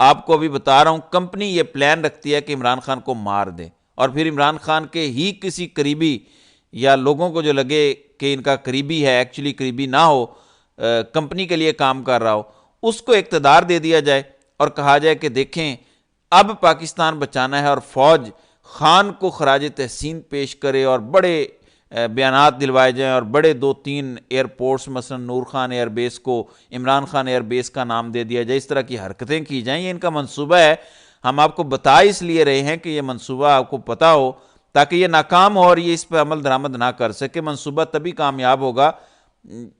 آپ کو ابھی بتا رہا ہوں، کمپنی یہ پلان رکھتی ہے کہ عمران خان کو مار دے، اور پھر عمران خان کے ہی کسی قریبی یا لوگوں کو جو لگے کہ ان کا قریبی ہے، ایکچولی قریبی نہ ہو، کمپنی کے لیے کام کر رہا ہو، اس کو اقتدار دے دیا جائے اور کہا جائے کہ دیکھیں اب پاکستان بچانا ہے، اور فوج خان کو خراج تحسین پیش کرے اور بڑے بیانات دلوائے جائیں، اور بڑے 2-3 ایئرپورٹس مثلا نور خان ایئر بیس کو عمران خان ایئر بیس کا نام دے دیا جائے، اس طرح کی حرکتیں کی جائیں۔ یہ ان کا منصوبہ ہے، ہم آپ کو بتا اس لیے رہے ہیں کہ یہ منصوبہ آپ کو پتہ ہو تاکہ یہ ناکام ہو اور یہ اس پہ عمل درآمد نہ کر سکے۔ منصوبہ تبھی کامیاب ہوگا،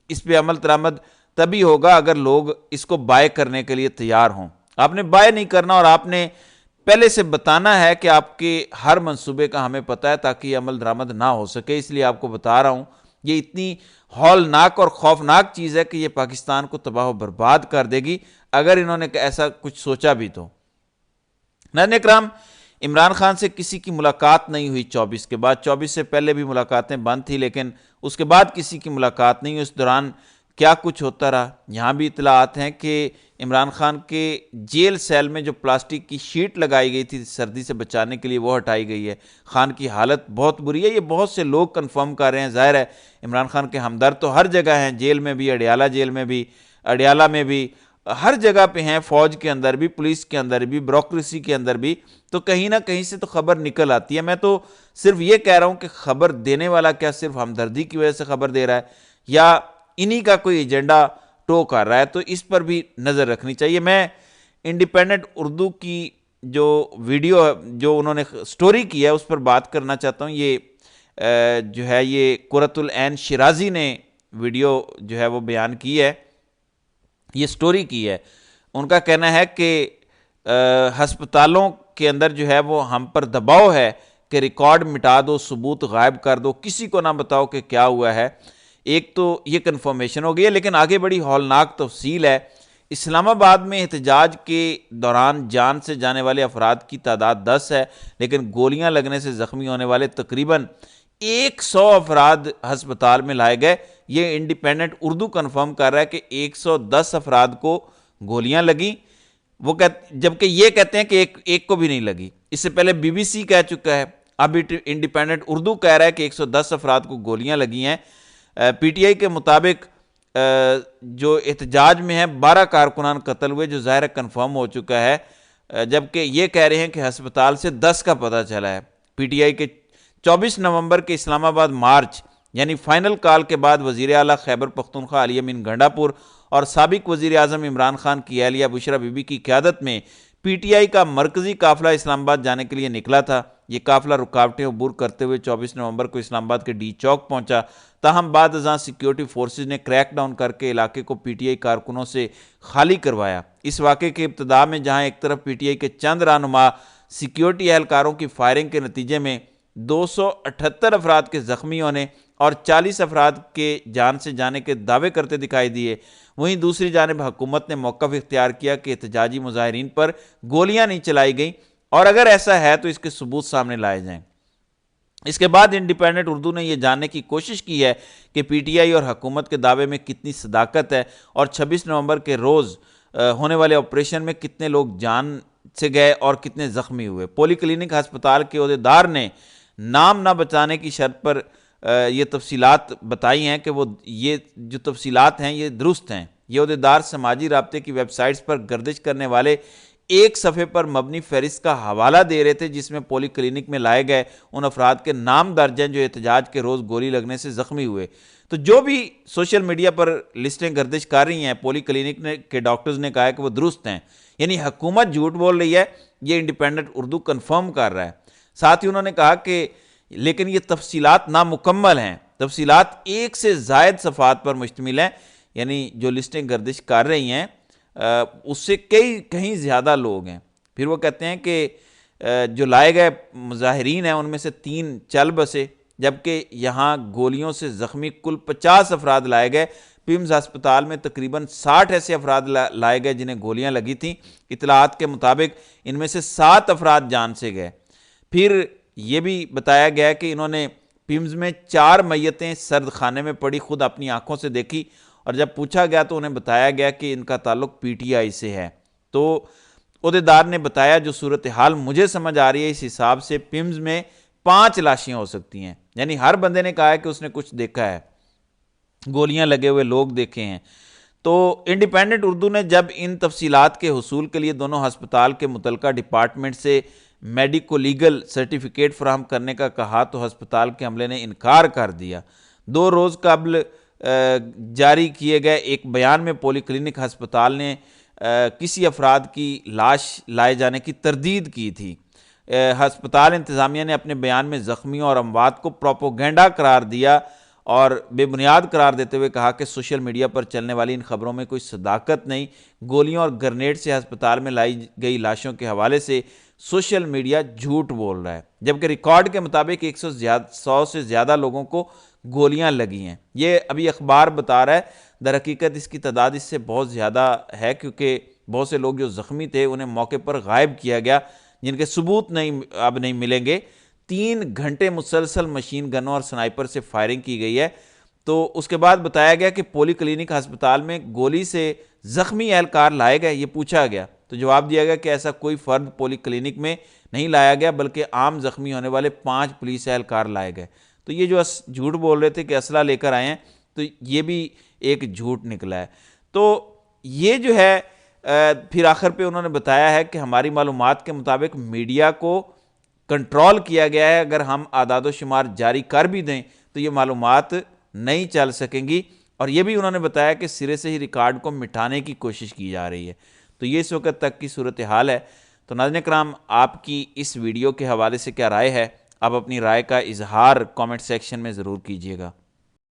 اس پہ عمل درآمد تبھی ہوگا اگر لوگ اس کو بائے کرنے کے لیے تیار ہوں۔ آپ نے بائے نہیں کرنا، اور آپ نے پہلے سے بتانا ہے کہ آپ کے ہر منصوبے کا ہمیں پتہ ہے تاکہ یہ عمل درآمد نہ ہو سکے۔ اس لیے آپ کو بتا رہا ہوں، یہ اتنی ہولناک اور خوفناک چیز ہے کہ یہ پاکستان کو تباہ و برباد کر دے گی اگر انہوں نے ایسا کچھ سوچا بھی تو۔ ناظرین اکرام، عمران خان سے کسی کی ملاقات نہیں ہوئی 24 کے بعد، 24 سے پہلے بھی ملاقاتیں بند تھی، لیکن اس کے بعد کسی کی ملاقات نہیں ہوئی۔ اس دوران کیا کچھ ہوتا رہا، یہاں بھی اطلاعات ہیں کہ عمران خان کے جیل سیل میں جو پلاسٹک کی شیٹ لگائی گئی تھی سردی سے بچانے کے لیے، وہ ہٹائی گئی ہے۔ خان کی حالت بہت بری ہے، یہ بہت سے لوگ کنفرم کر رہے ہیں۔ ظاہر ہے عمران خان کے ہمدرد تو ہر جگہ ہیں، جیل میں بھی، اڈیالہ جیل میں بھی، اڈیالہ میں بھی، ہر جگہ پہ ہیں، فوج کے اندر بھی، پولیس کے اندر بھی، بیوروکریسی کے اندر بھی، تو کہیں نہ کہیں سے تو خبر نکل آتی ہے۔ میں تو صرف یہ کہہ رہا ہوں کہ خبر دینے والا کیا صرف ہمدردی کی وجہ سے خبر دے رہا ہے یا انہی کا کوئی ایجنڈا ٹو کر رہا ہے، تو اس پر بھی نظر رکھنی چاہیے۔ میں انڈیپینڈنٹ اردو کی جو ویڈیو جو انہوں نے سٹوری کی ہے اس پر بات کرنا چاہتا ہوں۔ یہ جو ہے یہ قرۃ العین شیرازی نے ویڈیو جو ہے وہ بیان کی ہے، یہ سٹوری کی ہے۔ ان کا کہنا ہے کہ ہسپتالوں کے اندر جو ہے وہ ہم پر دباؤ ہے کہ ریکارڈ مٹا دو، ثبوت غائب کر دو، کسی کو نہ بتاؤ کہ کیا ہوا ہے۔ ایک تو یہ کنفرمیشن ہو گئی ہے، لیکن آگے بڑی ہولناک تفصیل ہے۔ اسلام آباد میں احتجاج کے دوران جان سے جانے والے افراد کی تعداد 10 ہے، لیکن گولیاں لگنے سے زخمی ہونے والے تقریباً 100 افراد ہسپتال میں لائے گئے۔ یہ انڈیپینڈنٹ اردو کنفرم کر رہا ہے کہ 110 افراد کو گولیاں لگیں، جبکہ یہ کہتے ہیں کہ ایک کو بھی نہیں لگی۔ اس سے پہلے بی بی سی کہہ چکا ہے، اب انڈیپینڈنٹ اردو کہہ رہا ہے کہ 110 افراد کو گولیاں لگی ہیں۔ پی ٹی آئی کے مطابق جو احتجاج میں ہیں 12 کارکنان قتل ہوئے، جو ظاہر کنفرم ہو چکا ہے، جبکہ یہ کہہ رہے ہیں کہ ہسپتال سے 10 کا پتہ چلا ہے۔ پی ٹی آئی کے 24 نومبر کے اسلام آباد مارچ یعنی فائنل کال کے بعد وزیر اعلیٰ خیبر پختونخوا علی امین گنڈا پور اور سابق وزیر اعظم عمران خان کی اہلیہ بشرا بی بی کی قیادت میں پی ٹی آئی کا مرکزی قافلہ اسلام آباد جانے کے لیے نکلا تھا۔ یہ قافلہ رکاوٹیں عبور کرتے ہوئے 24 نومبر کو اسلام آباد کے ڈی چوک پہنچا، تاہم بعد ازاں سیکیورٹی فورسز نے کریک ڈاؤن کر کے علاقے کو پی ٹی آئی کارکنوں سے خالی کروایا۔ اس واقعے کے ابتدا میں جہاں ایک طرف پی ٹی آئی کے چند رہنما سیکیورٹی اہلکاروں کی فائرنگ کے نتیجے میں 278 افراد کے زخمی ہونے اور 40 افراد کے جان سے جانے کے دعوے کرتے دکھائی دیے، وہیں دوسری جانب حکومت نے موقف اختیار کیا کہ احتجاجی مظاہرین پر گولیاں نہیں چلائی گئیں، اور اگر ایسا ہے تو اس کے ثبوت سامنے لائے جائیں۔ اس کے بعد انڈیپینڈنٹ اردو نے یہ جاننے کی کوشش کی ہے کہ پی ٹی آئی اور حکومت کے دعوے میں کتنی صداقت ہے، اور 26 نومبر کے روز ہونے والے آپریشن میں کتنے لوگ جان سے گئے اور کتنے زخمی ہوئے۔ پولی کلینک ہسپتال کے عہدیدار نے نام نہ بتانے کی شرط پر یہ تفصیلات بتائی ہیں کہ وہ یہ جو تفصیلات ہیں یہ درست ہیں۔ یہ عہدیدار سماجی رابطے کی ویب سائٹس پر گردش کرنے والے ایک صفحے پر مبنی فہرست کا حوالہ دے رہے تھے جس میں پولی کلینک میں لائے گئے ان افراد کے نام درج ہیں جو احتجاج کے روز گولی لگنے سے زخمی ہوئے۔ تو جو بھی سوشل میڈیا پر لسٹیں گردش کر رہی ہیں، پولی کلینک کے ڈاکٹرز نے کہا ہے کہ وہ درست ہیں، یعنی حکومت جھوٹ بول رہی ہے، یہ انڈیپینڈنٹ اردو کنفرم کر رہا ہے۔ ساتھ ہی انہوں نے کہا کہ لیکن یہ تفصیلات نامکمل ہیں، تفصیلات 1 سے زائد صفحات پر مشتمل ہیں، یعنی جو لسٹیں گردش کر رہی ہیں اس سے کہیں زیادہ لوگ ہیں۔ پھر وہ کہتے ہیں کہ جو لائے گئے مظاہرین ہیں ان میں سے 3 چل بسے، جبکہ یہاں گولیوں سے زخمی کل 50 افراد لائے گئے۔ پیمز ہسپتال میں تقریباً 60 ایسے افراد لائے گئے جنہیں گولیاں لگی تھیں۔ اطلاعات کے مطابق ان میں سے 7 افراد جان سے گئے۔ پھر یہ بھی بتایا گیا کہ انہوں نے پیمز میں 4 میتیں سرد خانے میں پڑی خود اپنی آنکھوں سے دیکھی، اور جب پوچھا گیا تو انہیں بتایا گیا کہ ان کا تعلق پی ٹی آئی سے ہے۔ تو عہدیدار نے بتایا جو صورتحال مجھے سمجھ آ رہی ہے اس حساب سے پمز میں 5 لاشیں ہو سکتی ہیں، یعنی ہر بندے نے کہا ہے کہ اس نے کچھ دیکھا ہے، گولیاں لگے ہوئے لوگ دیکھے ہیں۔ تو انڈیپینڈنٹ اردو نے جب ان تفصیلات کے حصول کے لیے دونوں ہسپتال کے متعلقہ ڈپارٹمنٹ سے میڈیکو لیگل سرٹیفکیٹ فراہم کرنے کا کہا تو ہسپتال کے عملے نے انکار کر دیا۔ 2 روز قبل جاری کیے گئے ایک بیان میں پولی کلینک ہسپتال نے کسی افراد کی لاش لائے جانے کی تردید کی تھی۔ ہسپتال انتظامیہ نے اپنے بیان میں زخمیوں اور اموات کو پروپوگینڈا قرار دیا اور بے بنیاد قرار دیتے ہوئے کہا کہ سوشل میڈیا پر چلنے والی ان خبروں میں کوئی صداقت نہیں، گولیوں اور گرنیڈ سے ہسپتال میں لائی گئی لاشوں کے حوالے سے سوشل میڈیا جھوٹ بول رہا ہے، جبکہ ریکارڈ کے مطابق 100 سے زیادہ لوگوں کو گولیاں لگی ہیں۔ یہ ابھی اخبار بتا رہا ہے، در حقیقت اس کی تعداد اس سے بہت زیادہ ہے، کیونکہ بہت سے لوگ جو زخمی تھے انہیں موقع پر غائب کیا گیا، جن کے ثبوت اب نہیں ملیں گے۔ 3 گھنٹے مسلسل مشین گنوں اور سنائپر سے فائرنگ کی گئی ہے۔ تو اس کے بعد بتایا گیا کہ پولی کلینک ہسپتال میں گولی سے زخمی اہلکار لائے گئے، یہ پوچھا گیا تو جواب دیا گیا کہ ایسا کوئی فرد پولی کلینک میں نہیں لایا گیا، بلکہ عام زخمی ہونے والے 5 پولیس اہلکار لائے گئے۔ تو یہ جو جھوٹ بول رہے تھے کہ اسلحہ لے کر آئے ہیں، تو یہ بھی ایک جھوٹ نکلا ہے۔ تو یہ جو ہے پھر آخر پہ انہوں نے بتایا ہے کہ ہماری معلومات کے مطابق میڈیا کو کنٹرول کیا گیا ہے، اگر ہم اعداد و شمار جاری کر بھی دیں تو یہ معلومات نہیں چل سکیں گی، اور یہ بھی انہوں نے بتایا کہ سرے سے ہی ریکارڈ کو مٹانے کی کوشش کی جا رہی ہے۔ تو یہ اس وقت تک کی صورتحال ہے۔ تو ناظرین کرام، آپ کی اس ویڈیو کے حوالے سے کیا رائے ہے؟ آپ اپنی رائے کا اظہار کامنٹ سیکشن میں ضرور کیجیے گا۔